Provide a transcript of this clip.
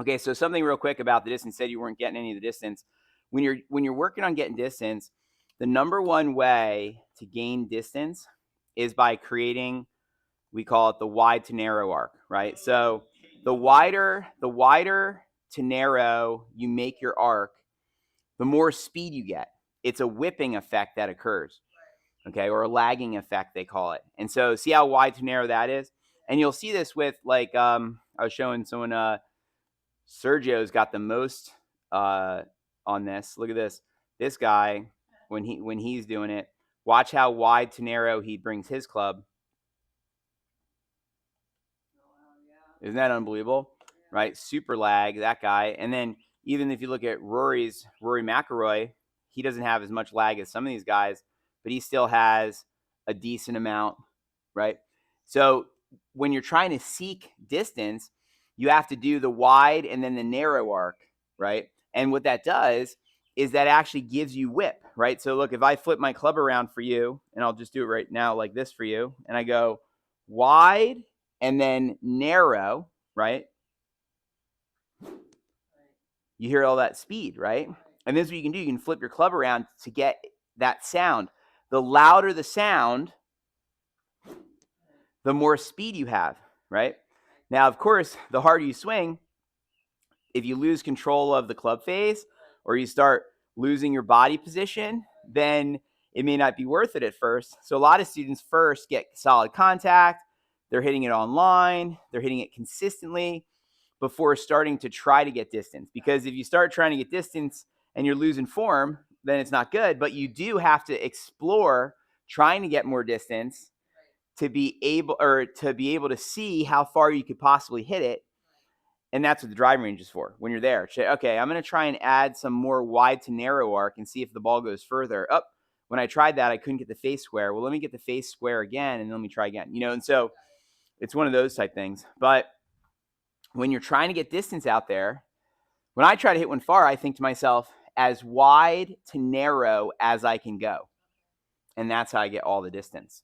Okay, so something real quick about the distance. Said you weren't getting any of the distance. When you're working on getting distance, the number one way to gain distance is by creating, we call it the wide to narrow arc, right? So the wider to narrow you make your arc, the more speed you get. It's a whipping effect that occurs, okay, or a lagging effect they call it. And so see how wide to narrow that is, and you'll see this with like I was showing someone Sergio's got the most uh, on this. Look at this. This guy, when he's doing it, watch how wide to narrow he brings his club. Isn't that unbelievable? Right? Super lag, that guy. And then even if you look at Rory McIlroy, he doesn't have as much lag as some of these guys, but he still has a decent amount, right? So when you're trying to seek distance, you have to do the wide and then the narrow arc, right? And what that does is that actually gives you whip, right? So look, if I flip my club around for you, and I'll just do it right now like this for you, and I go wide and then narrow, right? You hear all that speed, right? And this is what you can do. You can flip your club around to get that sound. The louder the sound, the more speed you have, right? Now, of course, the harder you swing, if you lose control of the club face or you start losing your body position, then it may not be worth it at first. So a lot of students first get solid contact. They're hitting it online. They're hitting it consistently before starting to try to get distance. Because if you start trying to get distance and you're losing form, then it's not good. But you do have to explore trying to get more distance to be able to see how far you could possibly hit it. And that's what the driving range is for. When you're there, okay, I'm going to try and add some more wide to narrow arc and see if the ball goes further. Up, when I tried that, I couldn't get the face square. Well, let me get the face square again, and then let me try again. And so it's one of those type things. But when you're trying to get distance out there, when I try to hit one far, I think to myself, as wide to narrow as I can go. And that's how I get all the distance.